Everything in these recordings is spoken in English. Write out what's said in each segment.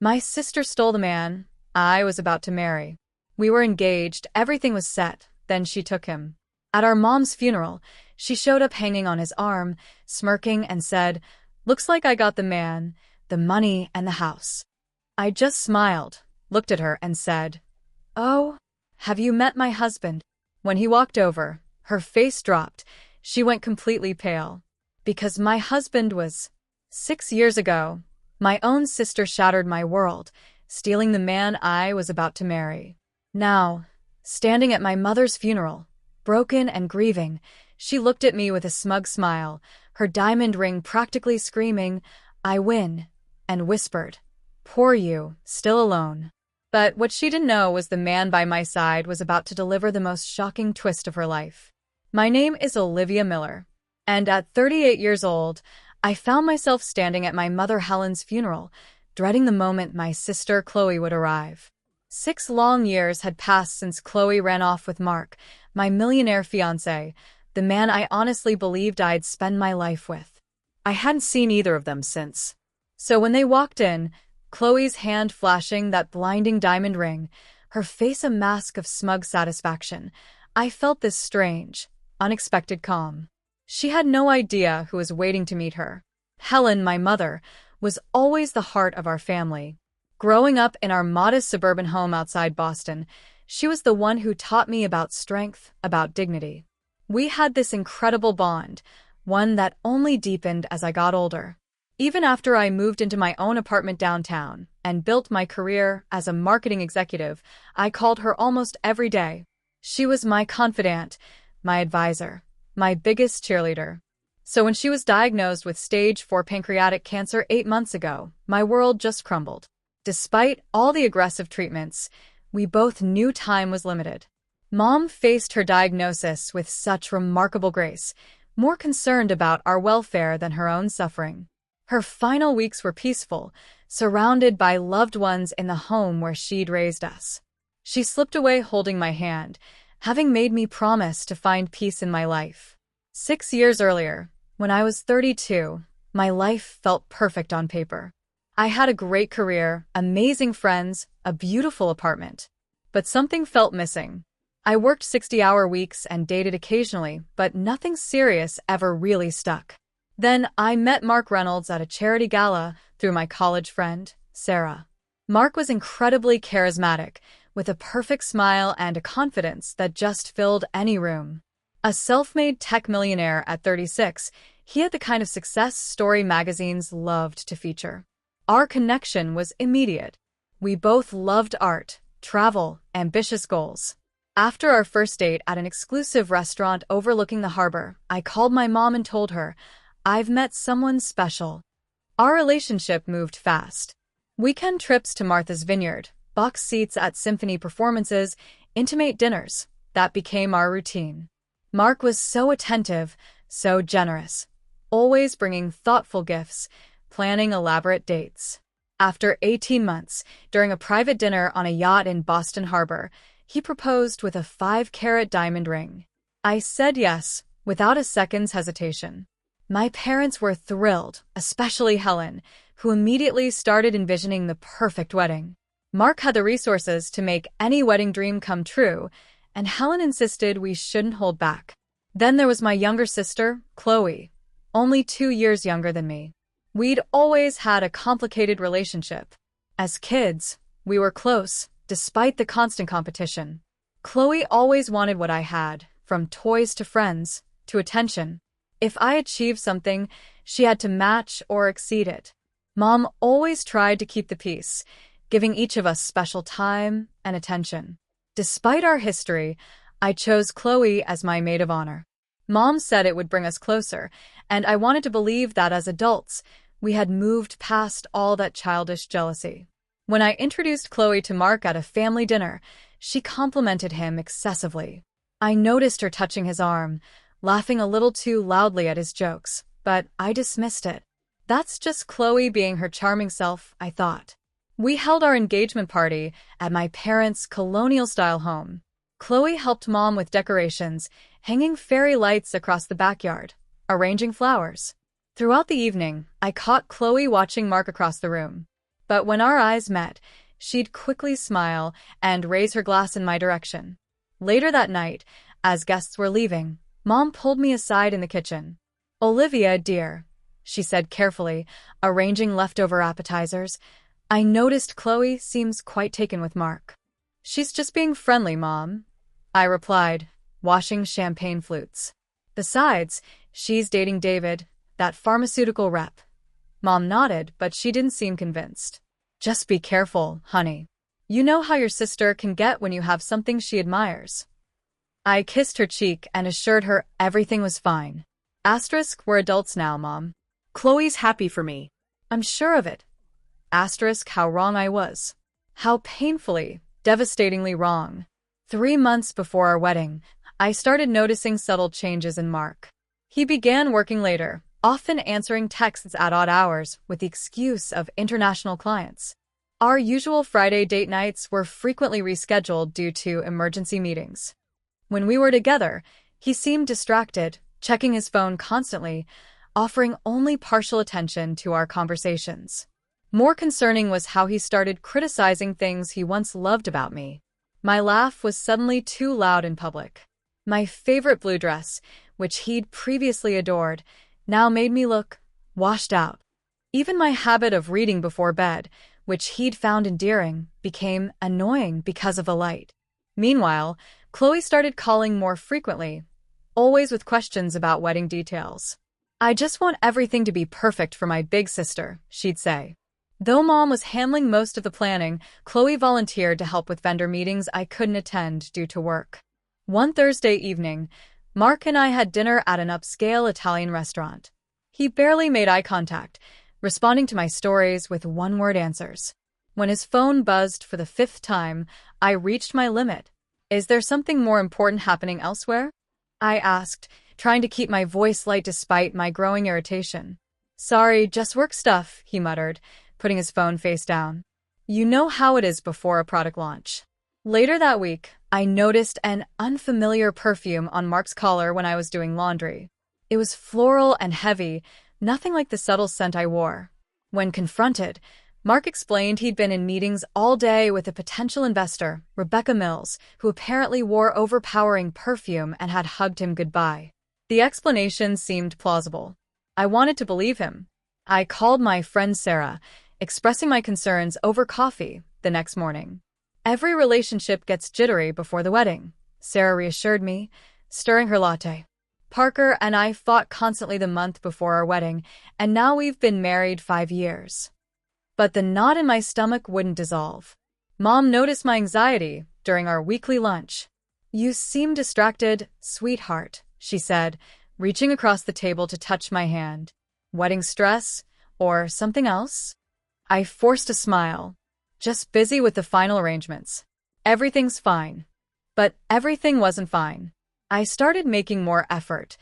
My sister stole the man I was about to marry. We were engaged, everything was set, then she took him. At our mom's funeral, she showed up hanging on his arm, smirking, and said, "Looks like I got the man, the money, and the house." I just smiled, looked at her, and said, "Oh, have you met my husband?" When he walked over, her face dropped. She went completely pale. Because my husband was 6 years ago. My own sister shattered my world, stealing the man I was about to marry. Now, standing at my mother's funeral, broken and grieving, she looked at me with a smug smile, her diamond ring practically screaming, "I win," and whispered, "Poor you, still alone." But what she didn't know was the man by my side was about to deliver the most shocking twist of her life. My name is Olivia Miller, and at 38 years old, I found myself standing at my mother Helen's funeral, dreading the moment my sister Chloe would arrive. 6 long years had passed since Chloe ran off with Mark, my millionaire fiancé, the man I honestly believed I'd spend my life with. I hadn't seen either of them since. So when they walked in, Chloe's hand flashing that blinding diamond ring, her face a mask of smug satisfaction, I felt this strange, unexpected calm. She had no idea who was waiting to meet her. Helen, my mother, was always the heart of our family. Growing up in our modest suburban home outside Boston, she was the one who taught me about strength, about dignity. We had this incredible bond, one that only deepened as I got older. Even after I moved into my own apartment downtown and built my career as a marketing executive, I called her almost every day. She was my confidant, my advisor, my biggest cheerleader. So when she was diagnosed with stage 4 pancreatic cancer 8 months ago, my world just crumbled. Despite all the aggressive treatments, we both knew time was limited. Mom faced her diagnosis with such remarkable grace, more concerned about our welfare than her own suffering. Her final weeks were peaceful, surrounded by loved ones in the home where she'd raised us. She slipped away holding my hand, having made me promise to find peace in my life. 6 years earlier, when I was 32, my life felt perfect on paper. I had a great career, amazing friends, a beautiful apartment. But something felt missing. I worked 60-hour weeks and dated occasionally, but nothing serious ever really stuck. Then I met Mark Reynolds at a charity gala through my college friend, Sarah. Mark was incredibly charismatic, with a perfect smile and a confidence that just filled any room. A self-made tech millionaire at 36, he had the kind of success story magazines loved to feature. Our connection was immediate. We both loved art, travel, ambitious goals. After our first date at an exclusive restaurant overlooking the harbor, I called my mom and told her, "I've met someone special." Our relationship moved fast. Weekend trips to Martha's Vineyard, box seats at symphony performances, intimate dinners, that became our routine. Mark was so attentive, so generous, always bringing thoughtful gifts, planning elaborate dates. After 18 months, during a private dinner on a yacht in Boston Harbor, he proposed with a 5-carat diamond ring. I said yes, without a second's hesitation. My parents were thrilled, especially Helen, who immediately started envisioning the perfect wedding. Mark had the resources to make any wedding dream come true, and Helen insisted we shouldn't hold back. Then there was my younger sister, Chloe, only 2 years younger than me. We'd always had a complicated relationship. As kids, we were close, despite the constant competition. Chloe always wanted what I had, from toys to friends, to attention. If I achieved something, she had to match or exceed it. Mom always tried to keep the peace, giving each of us special time and attention. Despite our history, I chose Chloe as my maid of honor. Mom said it would bring us closer, and I wanted to believe that as adults, we had moved past all that childish jealousy. When I introduced Chloe to Mark at a family dinner, she complimented him excessively. I noticed her touching his arm, laughing a little too loudly at his jokes, but I dismissed it. That's just Chloe being her charming self, I thought. We held our engagement party at my parents' colonial-style home. Chloe helped Mom with decorations, hanging fairy lights across the backyard, arranging flowers. Throughout the evening, I caught Chloe watching Mark across the room. But when our eyes met, she'd quickly smile and raise her glass in my direction. Later that night, as guests were leaving, Mom pulled me aside in the kitchen. "Olivia, dear," she said carefully, arranging leftover appetizers, "I noticed Chloe seems quite taken with Mark." "She's just being friendly, Mom," I replied, washing champagne flutes. "Besides, she's dating David, that pharmaceutical rep." Mom nodded, but she didn't seem convinced. "Just be careful, honey. You know how your sister can get when you have something she admires." I kissed her cheek and assured her everything was fine. We're adults now, Mom. Chloe's happy for me. I'm sure of it. How wrong I was. How painfully, devastatingly wrong. 3 months before our wedding, I started noticing subtle changes in Mark. He began working later, often answering texts at odd hours with the excuse of international clients. Our usual Friday date nights were frequently rescheduled due to emergency meetings. When we were together, he seemed distracted, checking his phone constantly, offering only partial attention to our conversations. More concerning was how he started criticizing things he once loved about me. My laugh was suddenly too loud in public. My favorite blue dress, which he'd previously adored, now made me look washed out. Even my habit of reading before bed, which he'd found endearing, became annoying because of the light. Meanwhile, Chloe started calling more frequently, always with questions about wedding details. "I just want everything to be perfect for my big sister," she'd say. Though Mom was handling most of the planning, Chloe volunteered to help with vendor meetings I couldn't attend due to work. One Thursday evening, Mark and I had dinner at an upscale Italian restaurant. He barely made eye contact, responding to my stories with one-word answers. When his phone buzzed for the 5th time, I reached my limit. "Is there something more important happening elsewhere?" I asked, trying to keep my voice light despite my growing irritation. "Sorry, just work stuff," he muttered, putting his phone face down. You know how it is before a product launch. Later that week, I noticed an unfamiliar perfume on Mark's collar when I was doing laundry. It was floral and heavy, nothing like the subtle scent I wore. When confronted, Mark explained he'd been in meetings all day with a potential investor, Rebecca Mills, who apparently wore overpowering perfume and had hugged him goodbye. The explanation seemed plausible. I wanted to believe him. I called my friend Sarah, expressing my concerns over coffee the next morning. "Every relationship gets jittery before the wedding," Sarah reassured me, stirring her latte. "Parker and I fought constantly the month before our wedding, and now we've been married 5 years. But the knot in my stomach wouldn't dissolve. Mom noticed my anxiety during our weekly lunch. "You seem distracted, sweetheart," she said, reaching across the table to touch my hand. "Wedding stress? Or something else?" I forced a smile. "Just busy with the final arrangements. Everything's fine." But everything wasn't fine. I started making more effort,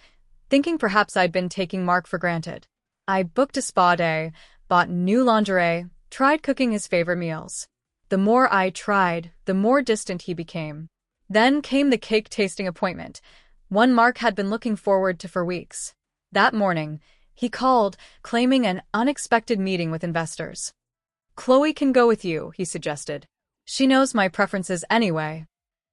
thinking perhaps I'd been taking Mark for granted. I booked a spa day, bought new lingerie, tried cooking his favorite meals. The more I tried, the more distant he became. Then came the cake tasting appointment, one Mark had been looking forward to for weeks. That morning, he called, claiming an unexpected meeting with investors. "Chloe can go with you," he suggested. "She knows my preferences anyway."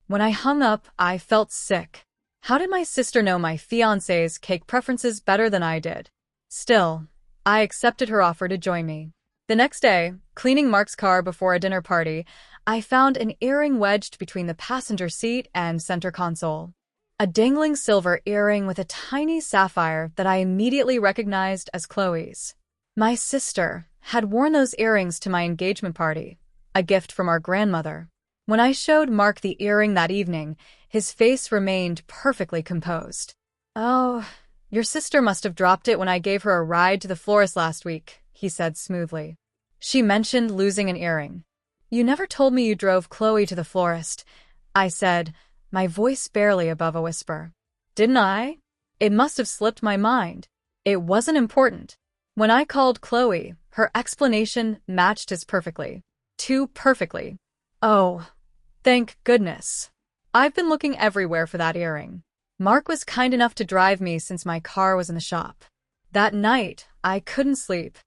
When I hung up, I felt sick. How did my sister know my fiancé's cake preferences better than I did? Still, I accepted her offer to join me. The next day, cleaning Mark's car before a dinner party, I found an earring wedged between the passenger seat and center console. A dangling silver earring with a tiny sapphire that I immediately recognized as Chloe's. My sister had worn those earrings to my engagement party, a gift from our grandmother. When I showed Mark the earring that evening, his face remained perfectly composed. "Oh, your sister must have dropped it when I gave her a ride to the florist last week," he said smoothly. "She mentioned losing an earring." "You never told me you drove Chloe to the florist," I said, my voice barely above a whisper. "Didn't I? It must have slipped my mind. It wasn't important." When I called Chloe, her explanation matched his perfectly. Too perfectly. "Oh, thank goodness. I've been looking everywhere for that earring." Mark was kind enough to drive me since my car was in the shop. That night, I couldn't sleep.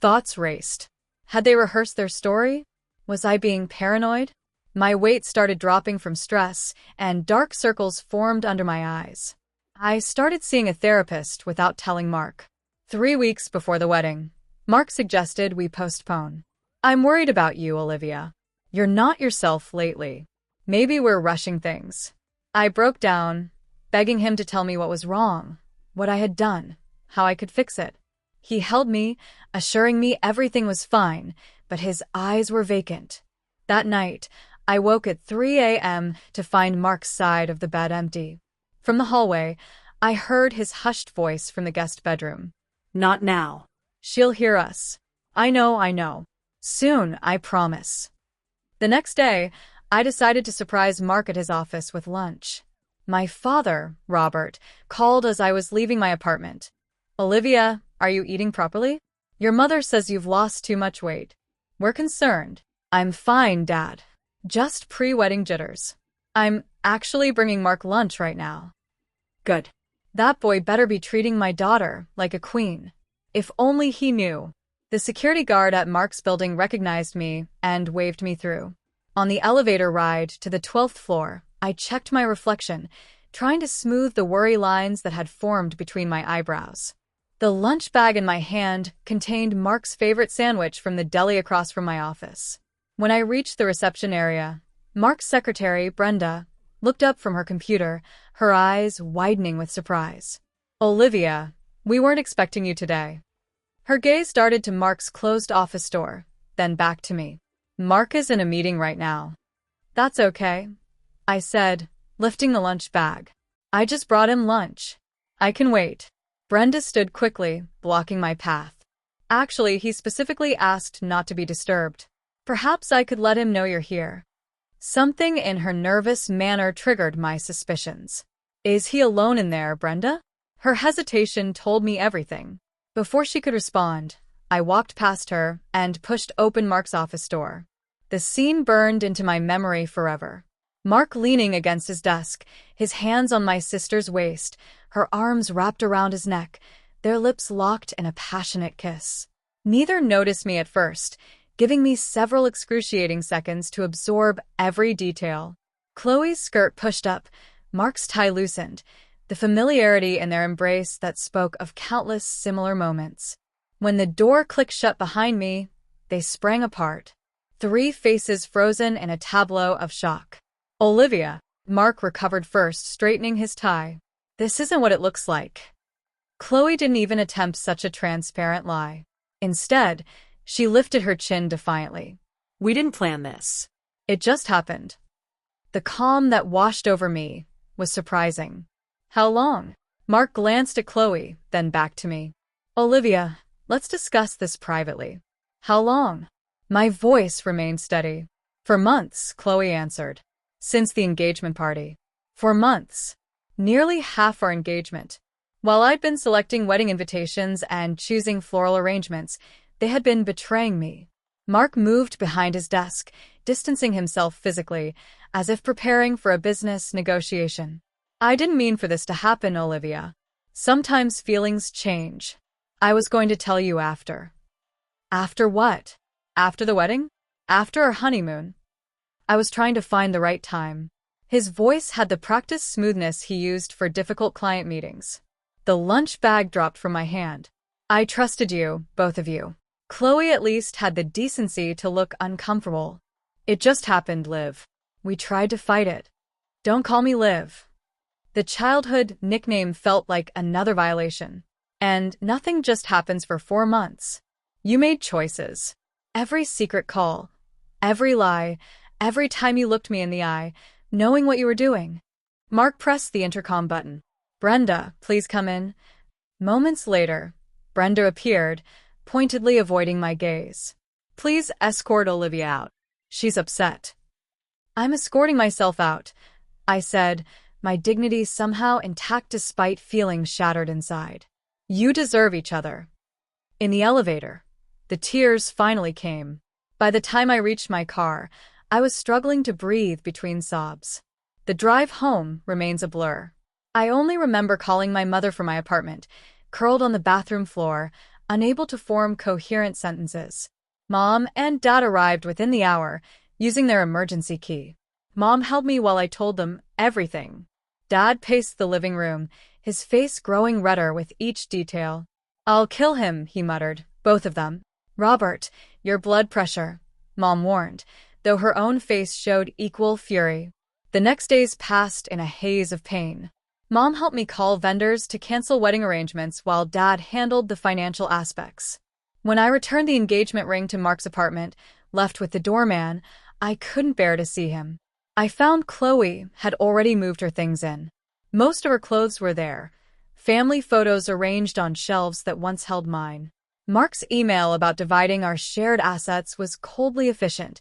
Thoughts raced. Had they rehearsed their story? Was I being paranoid? My weight started dropping from stress, and dark circles formed under my eyes. I started seeing a therapist without telling Mark. 3 weeks before the wedding, Mark suggested we postpone. I'm worried about you, Olivia. You're not yourself lately. Maybe we're rushing things. I broke down, begging him to tell me what was wrong, what I had done, how I could fix it. He held me, assuring me everything was fine, but his eyes were vacant. That night, I woke at 3 a.m. to find Mark's side of the bed empty. From the hallway, I heard his hushed voice from the guest bedroom. Not now. She'll hear us. I know. Soon, I promise. The next day, I decided to surprise Mark at his office with lunch. My father, Robert, called as I was leaving my apartment. Olivia, are you eating properly? Your mother says you've lost too much weight. We're concerned. I'm fine, Dad. Just pre-wedding jitters. I'm actually bringing Mark lunch right now. Good. That boy better be treating my daughter like a queen. If only he knew. The security guard at Mark's building recognized me and waved me through. On the elevator ride to the 12th floor, I checked my reflection, trying to smooth the worry lines that had formed between my eyebrows. The lunch bag in my hand contained Mark's favorite sandwich from the deli across from my office. When I reached the reception area, Mark's secretary, Brenda, looked up from her computer, her eyes widening with surprise. Olivia, we weren't expecting you today. Her gaze darted to Mark's closed office door, then back to me. Mark is in a meeting right now. That's okay, I said, lifting the lunch bag. I just brought him lunch. I can wait. Brenda stood quickly, blocking my path. Actually, he specifically asked not to be disturbed. Perhaps I could let him know you're here. Something in her nervous manner triggered my suspicions. Is he alone in there, Brenda? Her hesitation told me everything. Before she could respond, I walked past her and pushed open Mark's office door. The scene burned into my memory forever. Mark leaning against his desk, his hands on my sister's waist, her arms wrapped around his neck, their lips locked in a passionate kiss. Neither noticed me at first, giving me several excruciating seconds to absorb every detail. Chloe's skirt pushed up, Mark's tie loosened, the familiarity in their embrace that spoke of countless similar moments. When the door clicked shut behind me, they sprang apart. 3 faces frozen in a tableau of shock. Olivia, Mark recovered first, straightening his tie. This isn't what it looks like. Chloe didn't even attempt such a transparent lie. Instead, she lifted her chin defiantly. We didn't plan this. It just happened. The calm that washed over me was surprising. How long? Mark glanced at Chloe, then back to me. Olivia, let's discuss this privately. How long? My voice remained steady. For months, Chloe answered. Since the engagement party. For months. Nearly half our engagement. While I'd been selecting wedding invitations and choosing floral arrangements, they had been betraying me. Mark moved behind his desk, distancing himself physically, as if preparing for a business negotiation. I didn't mean for this to happen, Olivia. Sometimes feelings change. I was going to tell you after. After what? After the wedding? After our honeymoon? I was trying to find the right time. His voice had the practiced smoothness he used for difficult client meetings. The lunch bag dropped from my hand. I trusted you, both of you. Chloe at least had the decency to look uncomfortable. It just happened, Liv. We tried to fight it. Don't call me Liv. The childhood nickname felt like another violation. And nothing just happens for 4 months. You made choices. Every secret call, every lie, every time you looked me in the eye, knowing what you were doing. Mark pressed the intercom button. Brenda, please come in. Moments later, Brenda appeared, pointedly avoiding my gaze. Please escort Olivia out. She's upset. I'm escorting myself out, I said, my dignity somehow intact despite feeling shattered inside. You deserve each other. In the elevator, the tears finally came. By the time I reached my car, I was struggling to breathe between sobs. The drive home remains a blur. I only remember calling my mother from my apartment, curled on the bathroom floor, unable to form coherent sentences. Mom and Dad arrived within the hour, using their emergency key. Mom held me while I told them everything. Dad paced the living room, his face growing redder with each detail. "I'll kill him," he muttered, both of them. "Robert, your blood pressure," Mom warned, though her own face showed equal fury. The next days passed in a haze of pain. Mom helped me call vendors to cancel wedding arrangements while Dad handled the financial aspects. When I returned the engagement ring to Mark's apartment, left with the doorman, I couldn't bear to see him. I found Chloe had already moved her things in. Most of her clothes were there, family photos arranged on shelves that once held mine. Mark's email about dividing our shared assets was coldly efficient,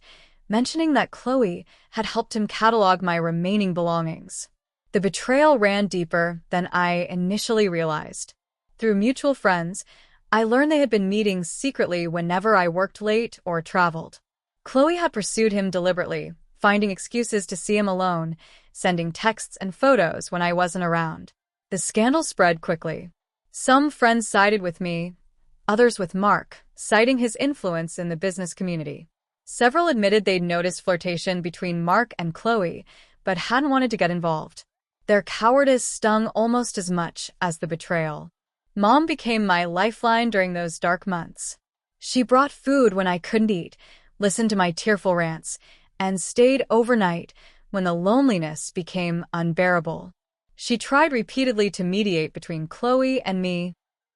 mentioning that Chloe had helped him catalog my remaining belongings. The betrayal ran deeper than I initially realized. Through mutual friends, I learned they had been meeting secretly whenever I worked late or traveled. Chloe had pursued him deliberately, finding excuses to see him alone, sending texts and photos when I wasn't around. The scandal spread quickly. Some friends sided with me, others with Mark, citing his influence in the business community. Several admitted they'd noticed flirtation between Mark and Chloe, but hadn't wanted to get involved. Their cowardice stung almost as much as the betrayal. Mom became my lifeline during those dark months. She brought food when I couldn't eat, listened to my tearful rants, and stayed overnight when the loneliness became unbearable. She tried repeatedly to mediate between Chloe and me,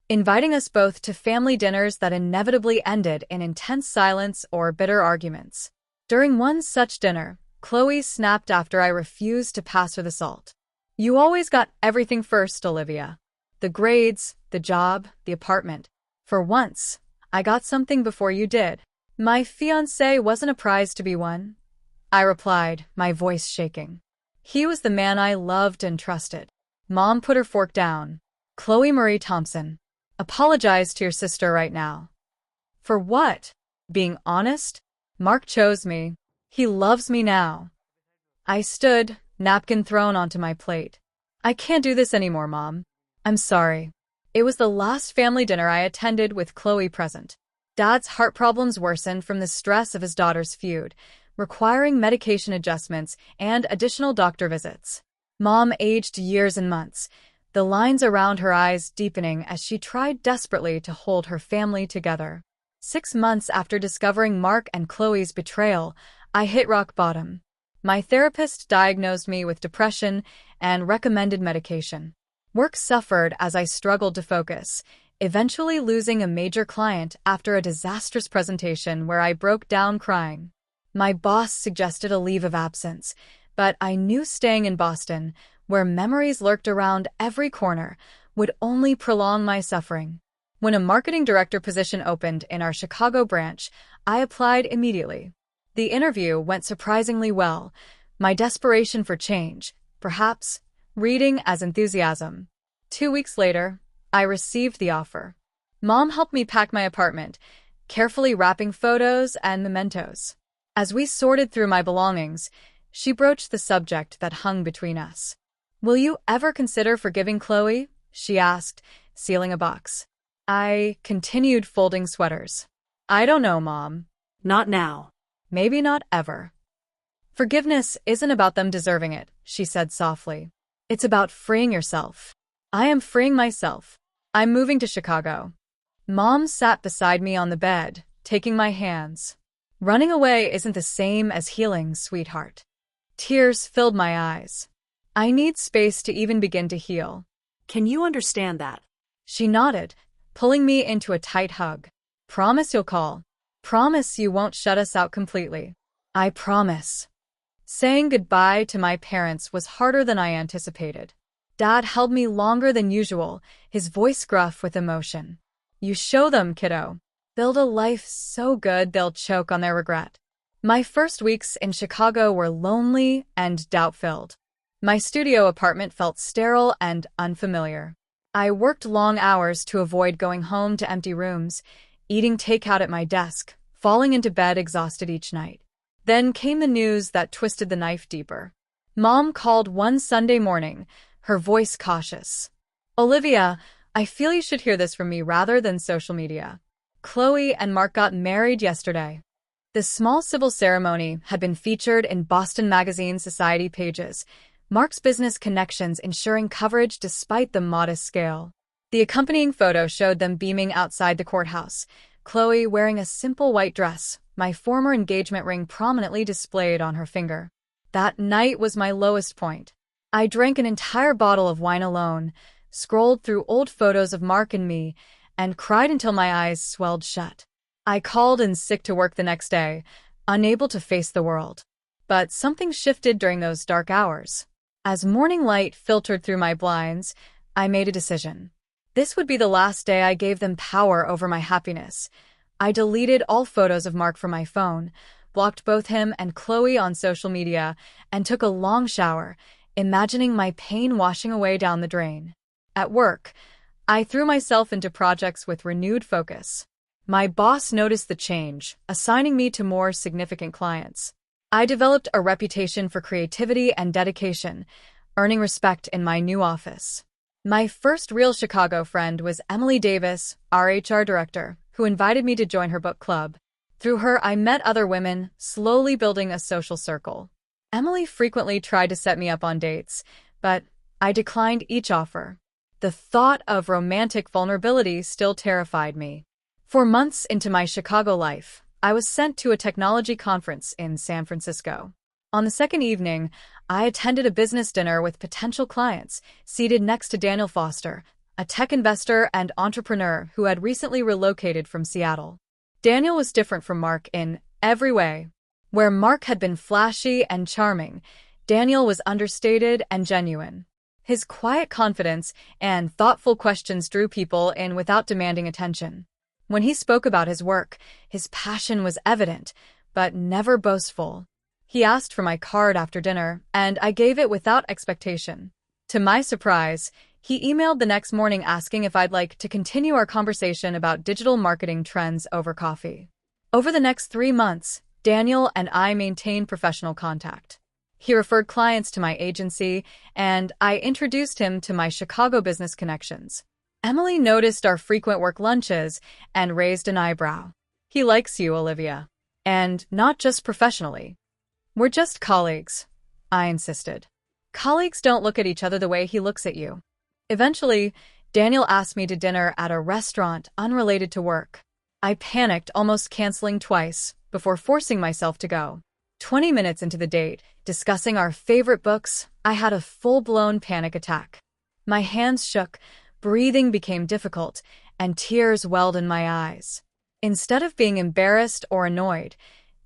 inviting us both to family dinners that inevitably ended in intense silence or bitter arguments. During one such dinner, Chloe snapped after I refused to pass her the salt. "You always got everything first, Olivia. The grades, the job, the apartment. For once, I got something before you did." "My fiancé wasn't a prize to be won," I replied, my voice shaking. "He was the man I loved and trusted." Mom put her fork down. "Chloe Marie Thompson, apologize to your sister right now." "For what? Being honest? Mark chose me. He loves me now." I stood, napkin thrown onto my plate. "I can't do this anymore, Mom. I'm sorry." It was the last family dinner I attended with Chloe present. Dad's heart problems worsened from the stress of his daughter's feud, requiring medication adjustments and additional doctor visits. Mom aged years and months, the lines around her eyes deepening as she tried desperately to hold her family together. 6 months after discovering Mark and Chloe's betrayal, I hit rock bottom. My therapist diagnosed me with depression and recommended medication. Work suffered as I struggled to focus, eventually losing a major client after a disastrous presentation where I broke down crying. My boss suggested a leave of absence, but I knew staying in Boston, where memories lurked around every corner, would only prolong my suffering. When a marketing director position opened in our Chicago branch, I applied immediately. The interview went surprisingly well, my desperation for change, perhaps, reading as enthusiasm. 2 weeks later, I received the offer. Mom helped me pack my apartment, carefully wrapping photos and mementos. As we sorted through my belongings, she broached the subject that hung between us. "Will you ever consider forgiving Chloe?" she asked, sealing a box. I continued folding sweaters. "I don't know, Mom." Not now. "Maybe not ever." "Forgiveness isn't about them deserving it," she said softly. "It's about freeing yourself." I am freeing myself. I'm moving to Chicago. Mom sat beside me on the bed, taking my hands. "Running away isn't the same as healing, sweetheart." Tears filled my eyes. "I need space to even begin to heal." Can you understand that? She nodded, pulling me into a tight hug. "Promise you'll call. Promise you won't shut us out completely." "I promise." Saying goodbye to my parents was harder than I anticipated. Dad held me longer than usual, his voice gruff with emotion. "You show them, kiddo. Build a life so good they'll choke on their regret." My first weeks in Chicago were lonely and doubt-filled. My studio apartment felt sterile and unfamiliar. I worked long hours to avoid going home to empty rooms, eating takeout at my desk, falling into bed exhausted each night. Then came the news that twisted the knife deeper. Mom called one Sunday morning, her voice cautious. "Olivia, I feel you should hear this from me rather than social media. Chloe and Mark got married yesterday. The small civil ceremony had been featured in Boston Magazine Society pages, Mark's business connections ensuring coverage despite the modest scale. The accompanying photo showed them beaming outside the courthouse, Chloe wearing a simple white dress, my former engagement ring prominently displayed on her finger. That night was my lowest point. I drank an entire bottle of wine alone, scrolled through old photos of Mark and me, and cried until my eyes swelled shut. I called in sick to work the next day, unable to face the world. But something shifted during those dark hours. As morning light filtered through my blinds, I made a decision. This would be the last day I gave them power over my happiness. I deleted all photos of Mark from my phone, blocked both him and Chloe on social media, and took a long shower, imagining my pain washing away down the drain. At work, I threw myself into projects with renewed focus. My boss noticed the change, assigning me to more significant clients. I developed a reputation for creativity and dedication, earning respect in my new office. My first real Chicago friend was Emily Davis, our HR director, who invited me to join her book club. Through her, I met other women, slowly building a social circle. Emily frequently tried to set me up on dates, but I declined each offer. The thought of romantic vulnerability still terrified me. 4 months into my Chicago life, I was sent to a technology conference in San Francisco. On the second evening, I attended a business dinner with potential clients, seated next to Daniel Foster, a tech investor and entrepreneur who had recently relocated from Seattle. Daniel was different from Mark in every way. Where Mark had been flashy and charming, Daniel was understated and genuine. His quiet confidence and thoughtful questions drew people in without demanding attention. When he spoke about his work, his passion was evident, but never boastful. He asked for my card after dinner, and I gave it without expectation. To my surprise, he emailed the next morning asking if I'd like to continue our conversation about digital marketing trends over coffee. Over the next 3 months, Daniel and I maintained professional contact. He referred clients to my agency, and I introduced him to my Chicago business connections. Emily noticed our frequent work lunches and raised an eyebrow. "He likes you, Olivia. And not just professionally." "We're just colleagues," I insisted. "Colleagues don't look at each other the way he looks at you." Eventually, Daniel asked me to dinner at a restaurant unrelated to work. I panicked, almost canceling twice, before forcing myself to go. 20 minutes into the date, discussing our favorite books, I had a full-blown panic attack. My hands shook, breathing became difficult, and tears welled in my eyes. Instead of being embarrassed or annoyed,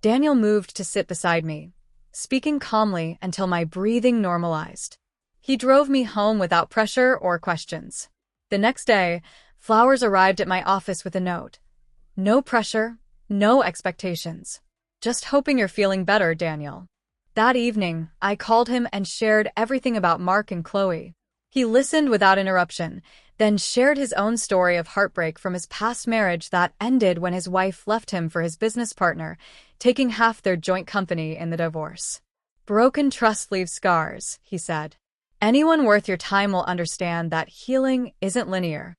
Daniel moved to sit beside me, speaking calmly until my breathing normalized. He drove me home without pressure or questions. The next day, flowers arrived at my office with a note. "No pressure, no expectations. Just hoping you're feeling better, Daniel." That evening, I called him and shared everything about Mark and Chloe. He listened without interruption, then shared his own story of heartbreak from his past marriage that ended when his wife left him for his business partner, taking half their joint company in the divorce. "Broken trust leaves scars," he said. "Anyone worth your time will understand that healing isn't linear."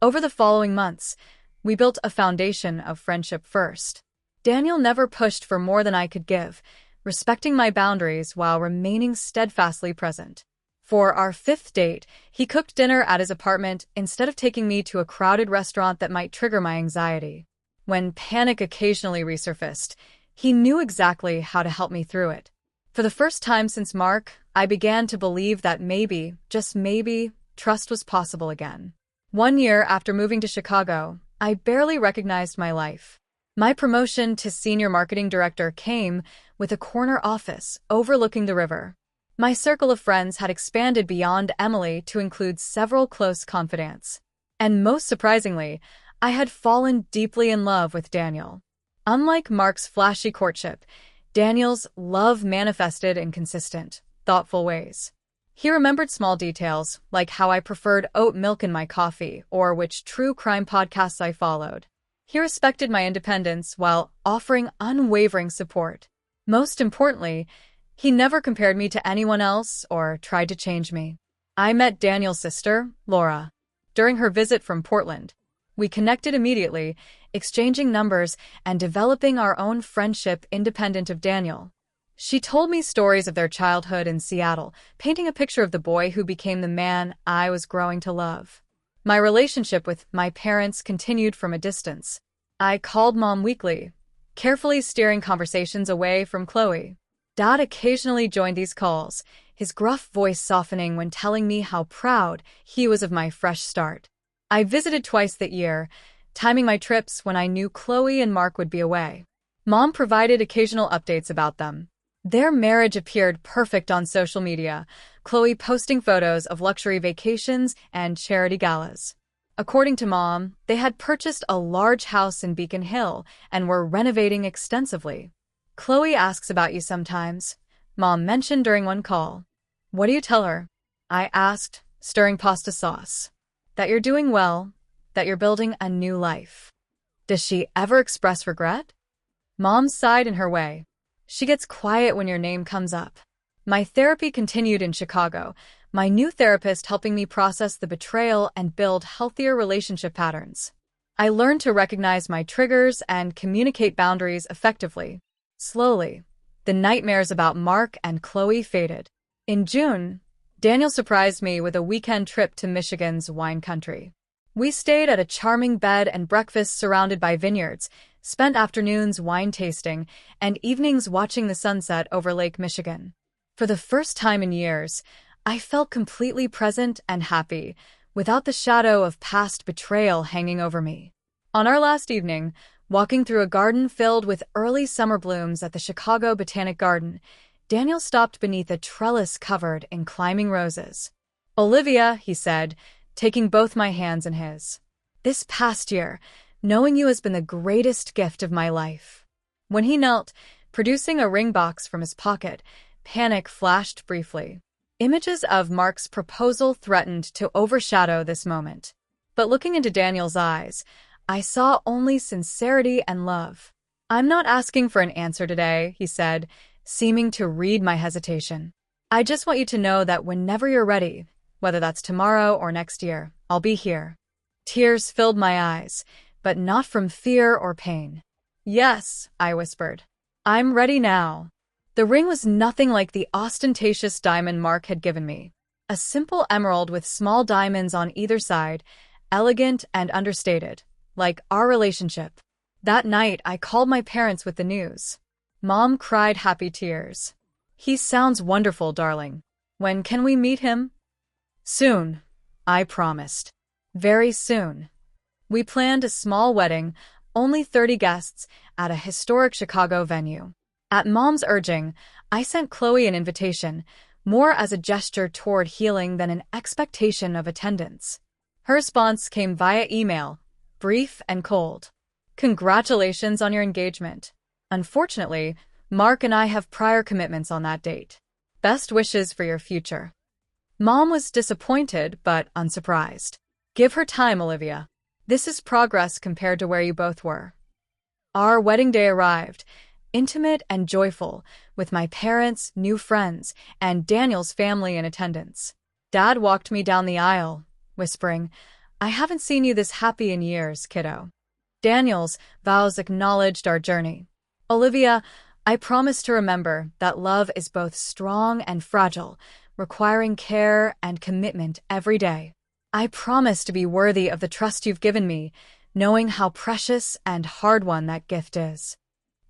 Over the following months, we built a foundation of friendship first. Daniel never pushed for more than I could give, respecting my boundaries while remaining steadfastly present. For our 5th date, he cooked dinner at his apartment instead of taking me to a crowded restaurant that might trigger my anxiety. When panic occasionally resurfaced, he knew exactly how to help me through it. For the first time since Mark, I began to believe that maybe, just maybe, trust was possible again. 1 year after moving to Chicago, I barely recognized my life. My promotion to senior marketing director came with a corner office overlooking the river. My circle of friends had expanded beyond Emily to include several close confidants. And most surprisingly, I had fallen deeply in love with Daniel. Unlike Mark's flashy courtship, Daniel's love manifested in consistent, thoughtful ways. He remembered small details, like how I preferred oat milk in my coffee or which true crime podcasts I followed. He respected my independence while offering unwavering support. Most importantly, he never compared me to anyone else or tried to change me. I met Daniel's sister, Laura, during her visit from Portland. We connected immediately, exchanging numbers and developing our own friendship independent of Daniel. She told me stories of their childhood in Seattle, painting a picture of the boy who became the man I was growing to love. My relationship with my parents continued from a distance. I called Mom weekly, carefully steering conversations away from Chloe. Dad occasionally joined these calls, his gruff voice softening when telling me how proud he was of my fresh start. I visited twice that year, timing my trips when I knew Chloe and Mark would be away. Mom provided occasional updates about them. Their marriage appeared perfect on social media, Chloe posting photos of luxury vacations and charity galas. According to Mom, they had purchased a large house in Beacon Hill and were renovating extensively. Chloe asks about you sometimes, Mom mentioned during one call. What do you tell her? I asked, stirring pasta sauce. That you're doing well, that you're building a new life. Does she ever express regret? Mom sighed in her way. She gets quiet when your name comes up. My therapy continued in Chicago, my new therapist helping me process the betrayal and build healthier relationship patterns. I learned to recognize my triggers and communicate boundaries effectively. Slowly, the nightmares about Mark and Chloe faded. In June, Daniel surprised me with a weekend trip to Michigan's wine country. We stayed at a charming bed and breakfast surrounded by vineyards, spent afternoons wine tasting, and evenings watching the sunset over Lake Michigan. For the first time in years, I felt completely present and happy, without the shadow of past betrayal hanging over me. On our last evening, walking through a garden filled with early summer blooms at the Chicago Botanic Garden, Daniel stopped beneath a trellis covered in climbing roses. Olivia, he said, taking both my hands in his. This past year, knowing you has been the greatest gift of my life. When he knelt, producing a ring box from his pocket, panic flashed briefly. Images of Mark's proposal threatened to overshadow this moment. But looking into Daniel's eyes, I saw only sincerity and love. I'm not asking for an answer today, he said, seeming to read my hesitation. I just want you to know that whenever you're ready, whether that's tomorrow or next year, I'll be here. Tears filled my eyes, but not from fear or pain. Yes, I whispered. I'm ready now. The ring was nothing like the ostentatious diamond Mark had given me. A simple emerald with small diamonds on either side, elegant and understated, like our relationship. That night, I called my parents with the news. Mom cried happy tears. He sounds wonderful, darling. When can we meet him? Soon, I promised. Very soon. We planned a small wedding, only 30 guests, at a historic Chicago venue. At Mom's urging, I sent Chloe an invitation, more as a gesture toward healing than an expectation of attendance. Her response came via email, brief and cold. Congratulations on your engagement. Unfortunately, Mark and I have prior commitments on that date. Best wishes for your future. Mom was disappointed, but unsurprised. Give her time, Olivia. This is progress compared to where you both were. Our wedding day arrived, intimate and joyful, with my parents, new friends, and Daniel's family in attendance. Dad walked me down the aisle, whispering, I haven't seen you this happy in years, kiddo. Daniel's vows acknowledged our journey. Olivia, I promise to remember that love is both strong and fragile, requiring care and commitment every day. I promise to be worthy of the trust you've given me, knowing how precious and hard-won that gift is.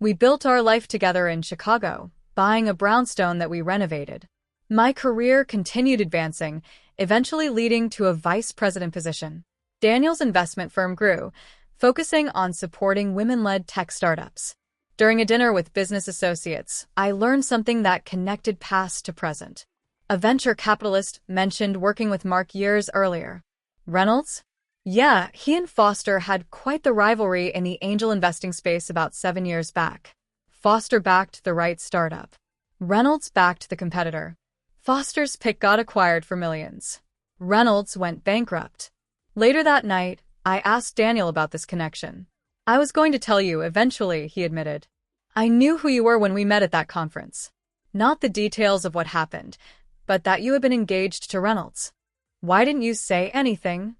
We built our life together in Chicago, buying a brownstone that we renovated. My career continued advancing, eventually leading to a vice president position. Daniel's investment firm grew, focusing on supporting women-led tech startups. During a dinner with business associates, I learned something that connected past to present. A venture capitalist mentioned working with Mark years earlier. Reynolds? Yeah, he and Foster had quite the rivalry in the angel investing space about 7 years back. Foster backed the right startup. Reynolds backed the competitor. Foster's pick got acquired for millions. Reynolds went bankrupt. Later that night, I asked Daniel about this connection. I was going to tell you eventually, he admitted. I knew who you were when we met at that conference. Not the details of what happened, but that you had been engaged to Reynolds. Why didn't you say anything?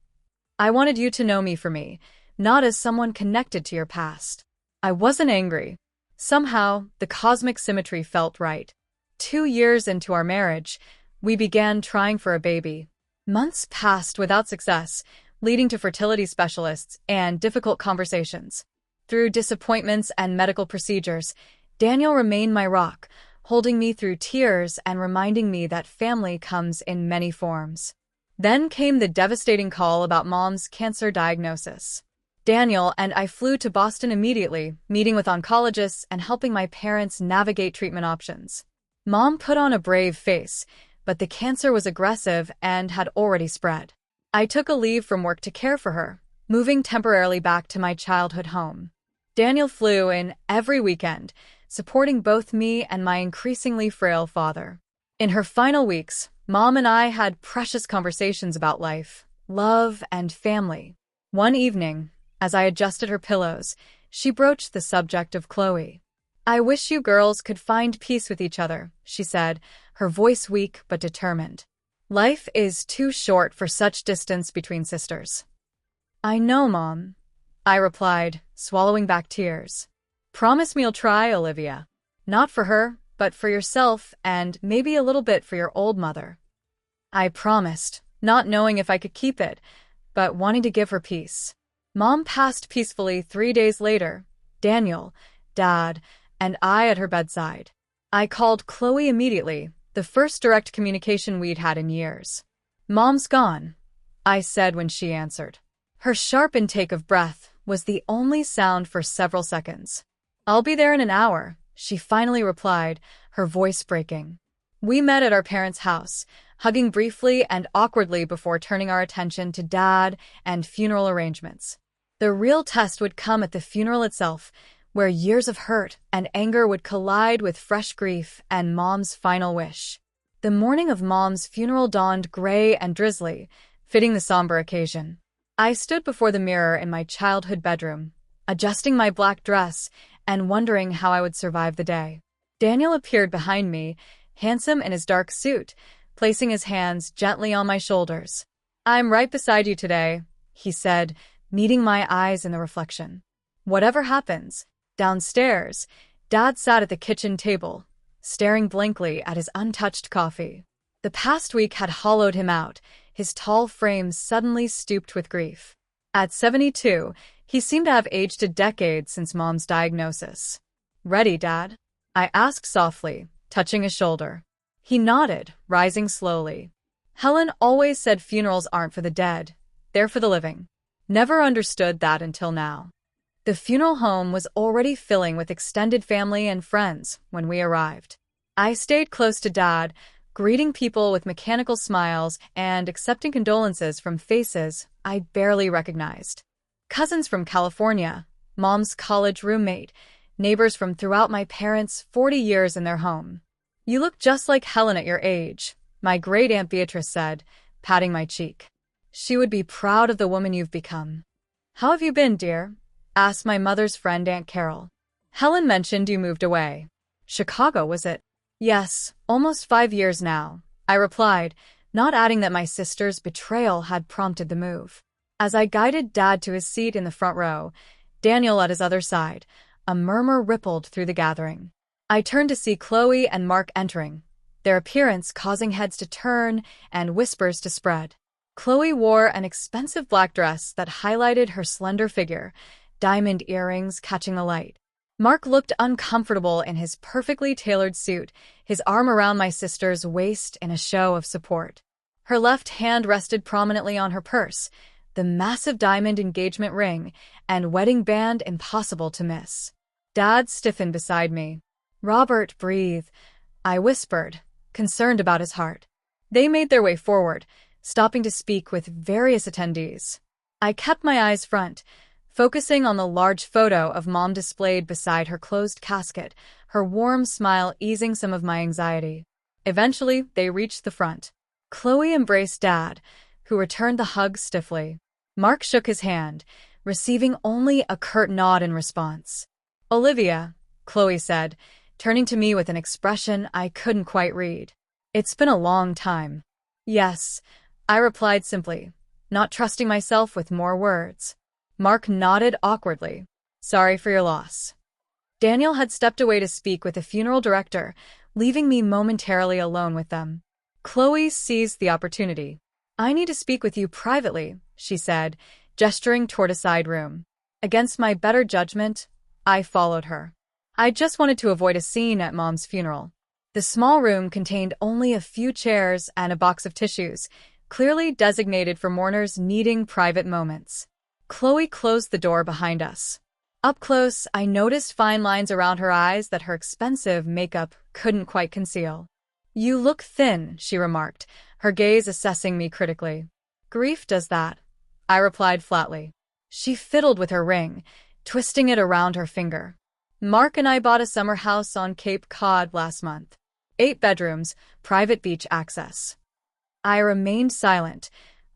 I wanted you to know me for me, not as someone connected to your past. I wasn't angry. Somehow, the cosmic symmetry felt right. 2 years into our marriage, we began trying for a baby. Months passed without success, leading to fertility specialists and difficult conversations. Through disappointments and medical procedures, Daniel remained my rock, holding me through tears and reminding me that family comes in many forms. Then came the devastating call about Mom's cancer diagnosis. Daniel and I flew to Boston immediately, meeting with oncologists and helping my parents navigate treatment options. Mom put on a brave face, but the cancer was aggressive and had already spread. I took a leave from work to care for her, moving temporarily back to my childhood home. Daniel flew in every weekend, supporting both me and my increasingly frail father. In her final weeks, Mom and I had precious conversations about life, love, and family. One evening, as I adjusted her pillows, she broached the subject of Chloe. "I wish you girls could find peace with each other," she said, her voice weak but determined. "Life is too short for such distance between sisters." "I know, Mom," I replied, swallowing back tears. "Promise me you'll try, Olivia. Not for her, but for yourself and maybe a little bit for your old mother." I promised, not knowing if I could keep it, but wanting to give her peace. Mom passed peacefully 3 days later, Daniel, Dad, and I at her bedside. I called Chloe immediately, the first direct communication we'd had in years. "Mom's gone," I said when she answered. Her sharp intake of breath was the only sound for several seconds. "I'll be there in an hour," she finally replied, her voice breaking. We met at our parents' house, hugging briefly and awkwardly before turning our attention to Dad and funeral arrangements. The real test would come at the funeral itself, where years of hurt and anger would collide with fresh grief and Mom's final wish. The morning of Mom's funeral dawned gray and drizzly, fitting the somber occasion. I stood before the mirror in my childhood bedroom, adjusting my black dress and wondering how I would survive the day. Daniel appeared behind me, handsome in his dark suit, placing his hands gently on my shoulders. "I'm right beside you today," he said, meeting my eyes in the reflection. "Whatever happens." Downstairs, Dad sat at the kitchen table, staring blankly at his untouched coffee. The past week had hollowed him out, his tall frame suddenly stooped with grief. At 72, he seemed to have aged a decade since Mom's diagnosis. "Ready, Dad?" I asked softly, touching his shoulder. He nodded, rising slowly. "Helen always said funerals aren't for the dead, they're for the living." Never understood that until now. The funeral home was already filling with extended family and friends when we arrived. I stayed close to Dad, greeting people with mechanical smiles and accepting condolences from faces I barely recognized. Cousins from California, Mom's college roommate, neighbors from throughout my parents' 40 years in their home. "You look just like Helen at your age," my great-aunt Beatrice said, patting my cheek. "She would be proud of the woman you've become." "How have you been, dear?" asked my mother's friend Aunt Carol. "Helen mentioned you moved away. Chicago, was it?" "Yes, almost 5 years now," I replied, not adding that my sister's betrayal had prompted the move. As I guided Dad to his seat in the front row, Daniel at his other side, a murmur rippled through the gathering. I turned to see Chloe and Mark entering, their appearance causing heads to turn and whispers to spread. Chloe wore an expensive black dress that highlighted her slender figure, diamond earrings catching the light. Mark looked uncomfortable in his perfectly tailored suit, his arm around my sister's waist in a show of support. Her left hand rested prominently on her purse, the massive diamond engagement ring and wedding band impossible to miss. Dad stiffened beside me. "Robert, breathe," I whispered, concerned about his heart. They made their way forward, stopping to speak with various attendees. I kept my eyes front, focusing on the large photo of Mom displayed beside her closed casket, her warm smile easing some of my anxiety. Eventually, they reached the front. Chloe embraced Dad, who returned the hug stiffly. Mark shook his hand, receiving only a curt nod in response. "Olivia," Chloe said, turning to me with an expression I couldn't quite read. "It's been a long time." "Yes," I replied simply, not trusting myself with more words. Mark nodded awkwardly. Sorry for your loss. Daniel had stepped away to speak with the funeral director, leaving me momentarily alone with them. Chloe seized the opportunity. I need to speak with you privately, she said, gesturing toward a side room. Against my better judgment, I followed her. I just wanted to avoid a scene at Mom's funeral. The small room contained only a few chairs and a box of tissues, clearly designated for mourners needing private moments. Chloe closed the door behind us. Up close, I noticed fine lines around her eyes that her expensive makeup couldn't quite conceal. You look thin, she remarked, her gaze assessing me critically. Grief does that, I replied flatly. She fiddled with her ring, twisting it around her finger. Mark and I bought a summer house on Cape Cod last month. 8 bedrooms, private beach access. I remained silent,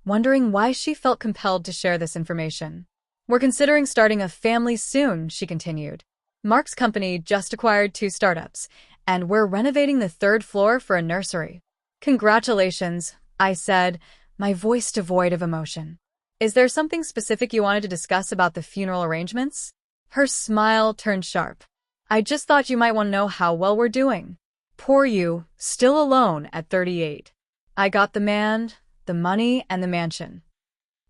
wondering why she felt compelled to share this information. We're considering starting a family soon, she continued. Mark's company just acquired 2 startups, and we're renovating the 3rd floor for a nursery. Congratulations, I said, my voice devoid of emotion. Is there something specific you wanted to discuss about the funeral arrangements? Her smile turned sharp. I just thought you might want to know how well we're doing. Poor you, still alone at 38. I got the man, the money, and the mansion.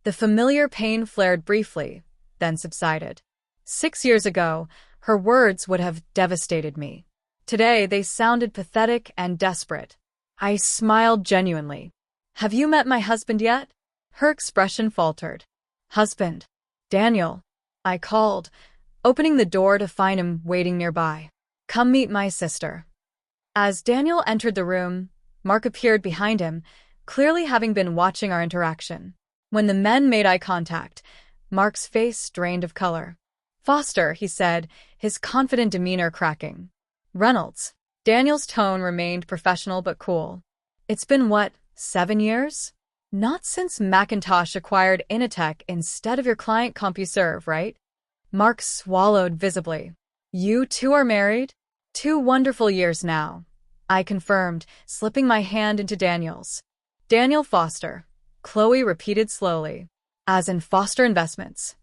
The familiar pain flared briefly, then subsided. 6 years ago, her words would have devastated me. Today, they sounded pathetic and desperate. I smiled genuinely. Have you met my husband yet? Her expression faltered. Husband. Daniel. I called, opening the door to find him waiting nearby. Come meet my sister. As Daniel entered the room, Mark appeared behind him, clearly having been watching our interaction. When the men made eye contact, Mark's face drained of color. Foster, he said, his confident demeanor cracking. Reynolds. Daniel's tone remained professional but cool. It's been what, 7 years? Not since Macintosh acquired Initech instead of your client CompuServe, right? Mark swallowed visibly. You two are married? 2 wonderful years now, I confirmed, slipping my hand into Daniel's. Daniel Foster, Chloe repeated slowly. As in Foster Investments.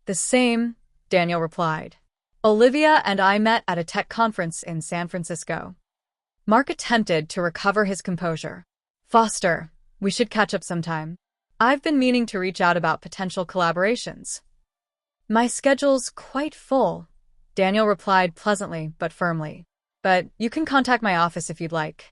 The same, Daniel replied. Olivia and I met at a tech conference in San Francisco. Mark attempted to recover his composure. Foster, we should catch up sometime. I've been meaning to reach out about potential collaborations. My schedule's quite full, Daniel replied pleasantly but firmly. But you can contact my office if you'd like.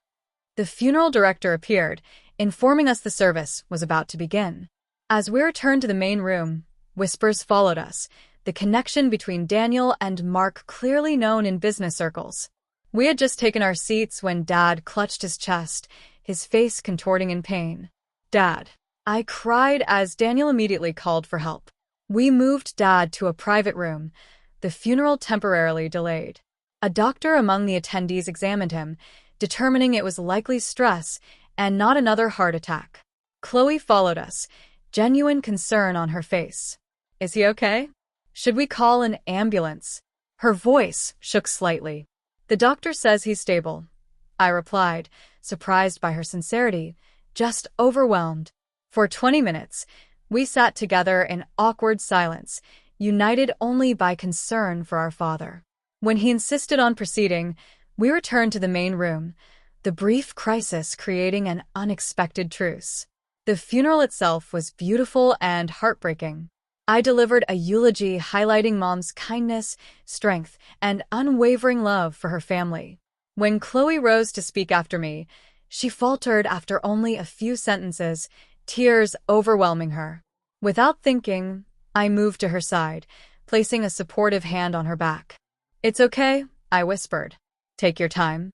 The funeral director appeared, informing us the service was about to begin. As we returned to the main room, whispers followed us, the connection between Daniel and Mark clearly known in business circles. We had just taken our seats when Dad clutched his chest, his face contorting in pain. Dad. I cried as Daniel immediately called for help. We moved Dad to a private room, the funeral temporarily delayed. A doctor among the attendees examined him, determining it was likely stress and not another heart attack. Chloe followed us, genuine concern on her face. Is he okay? Should we call an ambulance? Her voice shook slightly. The doctor says he's stable, I replied, surprised by her sincerity, just overwhelmed. For 20 minutes, we sat together in awkward silence, united only by concern for our father. When he insisted on proceeding, we returned to the main room, the brief crisis creating an unexpected truce. The funeral itself was beautiful and heartbreaking. I delivered a eulogy highlighting Mom's kindness, strength, and unwavering love for her family. When Chloe rose to speak after me, she faltered after only a few sentences, tears overwhelming her. Without thinking, I moved to her side, placing a supportive hand on her back. It's okay, I whispered. Take your time.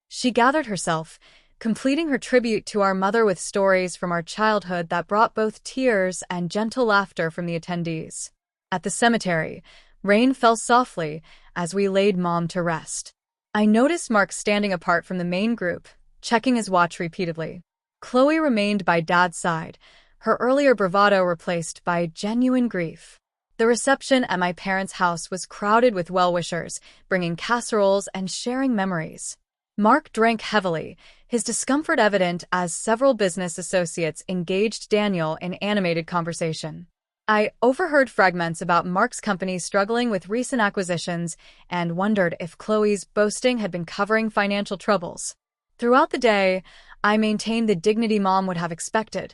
She gathered herself, completing her tribute to our mother with stories from our childhood that brought both tears and gentle laughter from the attendees. At the cemetery, rain fell softly as we laid Mom to rest. I noticed Mark standing apart from the main group, checking his watch repeatedly. Chloe remained by Dad's side, her earlier bravado replaced by genuine grief. The reception at my parents' house was crowded with well-wishers, bringing casseroles and sharing memories. Mark drank heavily, his discomfort evident as several business associates engaged Daniel in animated conversation. I overheard fragments about Mark's company struggling with recent acquisitions and wondered if Chloe's boasting had been covering financial troubles. Throughout the day, I maintained the dignity Mom would have expected,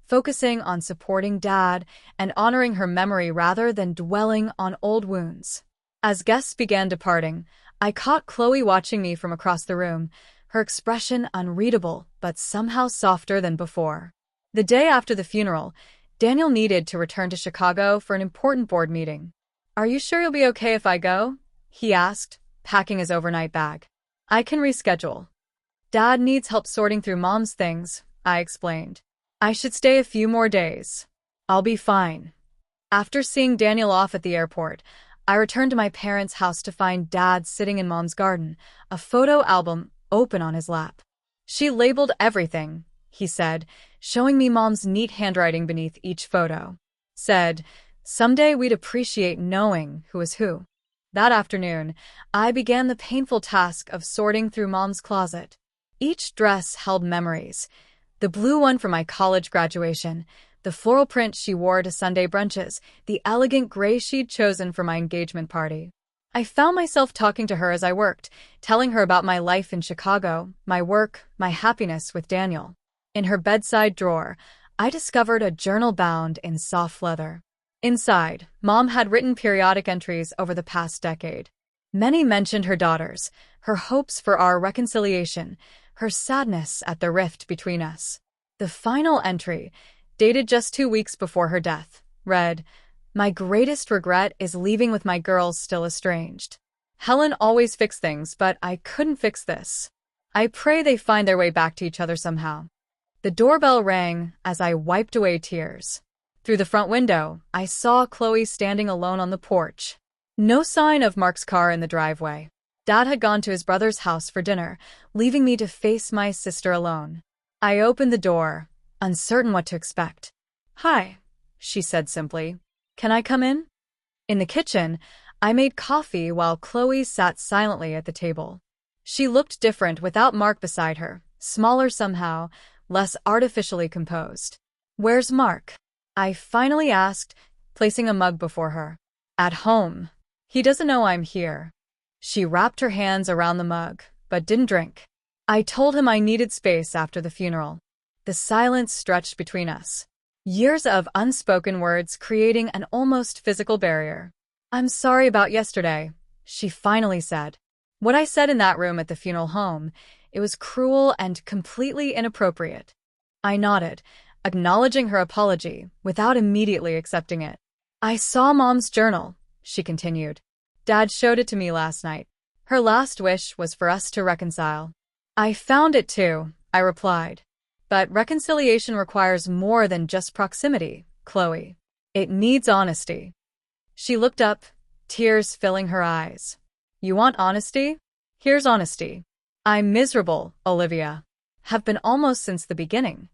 focusing on supporting Dad and honoring her memory rather than dwelling on old wounds. As guests began departing, I caught Chloe watching me from across the room, her expression unreadable but somehow softer than before. The day after the funeral, Daniel needed to return to Chicago for an important board meeting. "Are you sure you'll be okay if I go?" he asked, packing his overnight bag. "I can reschedule." "Dad needs help sorting through Mom's things," I explained. "I should stay a few more days." "I'll be fine." After seeing Daniel off at the airport, I returned to my parents' house to find Dad sitting in Mom's garden, a photo album open on his lap. "She labeled everything," he said, showing me Mom's neat handwriting beneath each photo. Said, "Someday we'd appreciate knowing who is who." That afternoon, I began the painful task of sorting through Mom's closet. Each dress held memories. The blue one from my college graduation, the floral print she wore to Sunday brunches, the elegant gray she'd chosen for my engagement party. I found myself talking to her as I worked, telling her about my life in Chicago, my work, my happiness with Daniel. In her bedside drawer, I discovered a journal bound in soft leather. Inside, Mom had written periodic entries over the past decade. Many mentioned her daughters, her hopes for our reconciliation, her sadness at the rift between us. The final entry, dated just 2 weeks before her death, read, "My greatest regret is leaving with my girls still estranged. Helen always fixed things, but I couldn't fix this. I pray they find their way back to each other somehow." The doorbell rang as I wiped away tears. Through the front window, I saw Chloe standing alone on the porch. No sign of Mark's car in the driveway. Dad had gone to his brother's house for dinner, leaving me to face my sister alone. I opened the door, uncertain what to expect. "Hi," she said simply. "Can I come in?" In the kitchen, I made coffee while Chloe sat silently at the table. She looked different without Mark beside her, smaller somehow, less artificially composed. "Where's Mark?" I finally asked, placing a mug before her. "At home. He doesn't know I'm here." She wrapped her hands around the mug, but didn't drink. I told him I needed space after the funeral. The silence stretched between us. Years of unspoken words creating an almost physical barrier. "I'm sorry about yesterday," she finally said. "What I said in that room at the funeral home, it was cruel and completely inappropriate." I nodded, acknowledging her apology without immediately accepting it. "I saw Mom's journal," she continued. "Dad showed it to me last night. Her last wish was for us to reconcile." "I found it too," I replied. "But reconciliation requires more than just proximity, Chloe. It needs honesty." She looked up, tears filling her eyes. "You want honesty? Here's honesty. I'm miserable, Olivia. Have been almost since the beginning."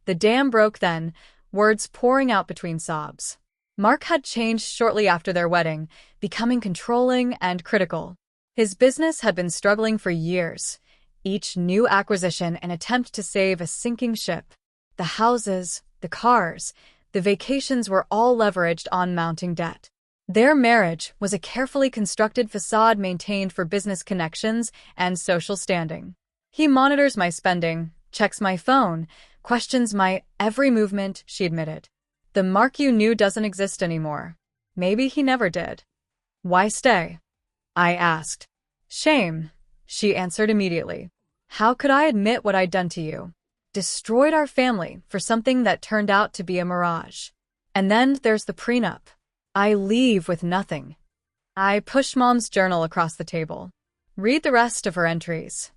The dam broke then, words pouring out between sobs. Mark had changed shortly after their wedding, becoming controlling and critical. His business had been struggling for years, each new acquisition an attempt to save a sinking ship. The houses, the cars, the vacations were all leveraged on mounting debt. Their marriage was a carefully constructed facade maintained for business connections and social standing. "He monitors my spending, checks my phone, questions my every movement," she admitted. "The Mark you knew doesn't exist anymore. Maybe he never did." "Why stay?" I asked. "Shame," she answered immediately. "How could I admit what I'd done to you? Destroyed our family for something that turned out to be a mirage. And then there's the prenup. I leave with nothing." I pushed Mom's journal across the table. "Read the rest of her entries."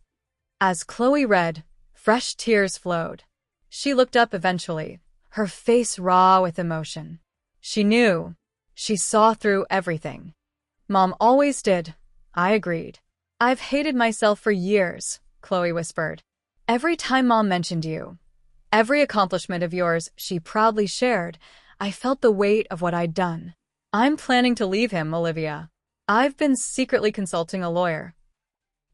As Chloe read, fresh tears flowed. She looked up eventually, her face raw with emotion. She knew. She saw through everything. "Mom always did," I agreed. "I've hated myself for years," Chloe whispered. "Every time Mom mentioned you, every accomplishment of yours she proudly shared, I felt the weight of what I'd done. I'm planning to leave him, Olivia. I've been secretly consulting a lawyer."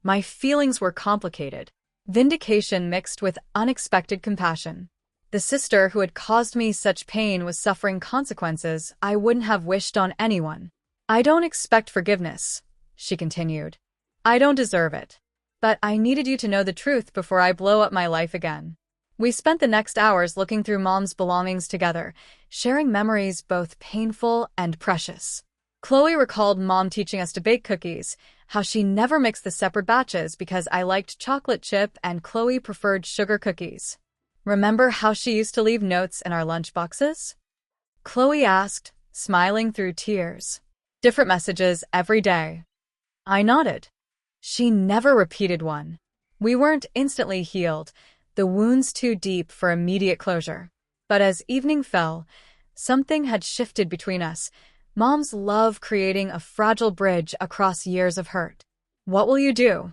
My feelings were complicated, vindication mixed with unexpected compassion. The sister who had caused me such pain was suffering consequences I wouldn't have wished on anyone. I don't expect forgiveness, she continued. I don't deserve it. But I needed you to know the truth before I blow up my life again. We spent the next hours looking through Mom's belongings together, sharing memories both painful and precious. Chloe recalled Mom teaching us to bake cookies, how she never mixed the separate batches because I liked chocolate chip and Chloe preferred sugar cookies. Remember how she used to leave notes in our lunchboxes? Chloe asked, smiling through tears. Different messages every day. I nodded. She never repeated one. We weren't instantly healed, the wounds too deep for immediate closure. But as evening fell, something had shifted between us, Mom's love creating a fragile bridge across years of hurt. What will you do?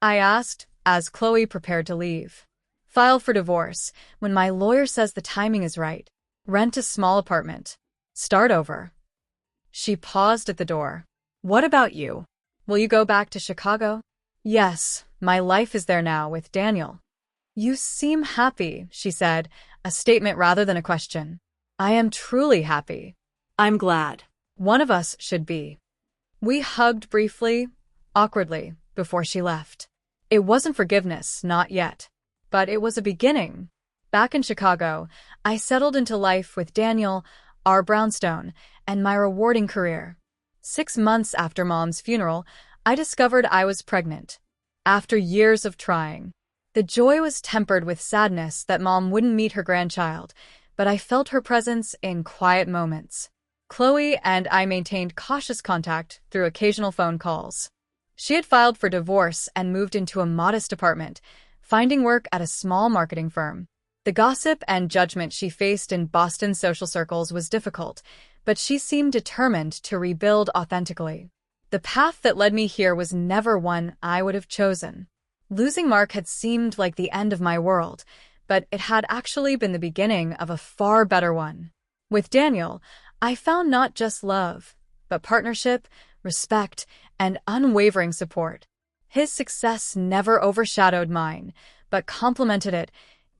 I asked, as Chloe prepared to leave. File for divorce, when my lawyer says the timing is right. Rent a small apartment. Start over. She paused at the door. What about you? Will you go back to Chicago? Yes, my life is there now with Daniel. You seem happy, she said, a statement rather than a question. I am truly happy. I'm glad. One of us should be. We hugged briefly, awkwardly, before she left. It wasn't forgiveness, not yet. But it was a beginning. Back in Chicago, I settled into life with Daniel, our brownstone, and my rewarding career. 6 months after Mom's funeral, I discovered I was pregnant. After years of trying. The joy was tempered with sadness that Mom wouldn't meet her grandchild, but I felt her presence in quiet moments. Chloe and I maintained cautious contact through occasional phone calls. She had filed for divorce and moved into a modest apartment, finding work at a small marketing firm. The gossip and judgment she faced in Boston social circles was difficult, but she seemed determined to rebuild authentically. The path that led me here was never one I would have chosen. Losing Mark had seemed like the end of my world, but it had actually been the beginning of a far better one. With Daniel, I found not just love, but partnership, respect, and unwavering support. His success never overshadowed mine, but complemented it,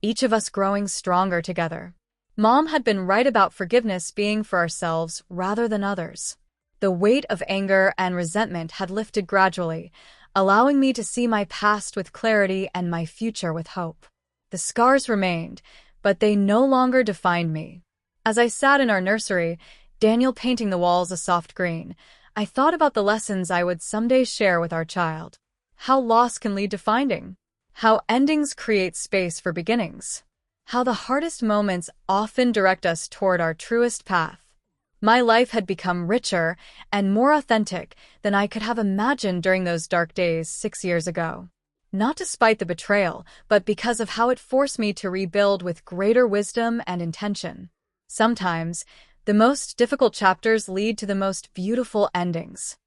each of us growing stronger together. Mom had been right about forgiveness being for ourselves rather than others. The weight of anger and resentment had lifted gradually, allowing me to see my past with clarity and my future with hope. The scars remained, but they no longer defined me. As I sat in our nursery, Daniel painting the walls a soft green, I thought about the lessons I would someday share with our child. How loss can lead to finding. How endings create space for beginnings. How the hardest moments often direct us toward our truest path. My life had become richer and more authentic than I could have imagined during those dark days 6 years ago. Not despite the betrayal, but because of how it forced me to rebuild with greater wisdom and intention. Sometimes, the most difficult chapters lead to the most beautiful endings.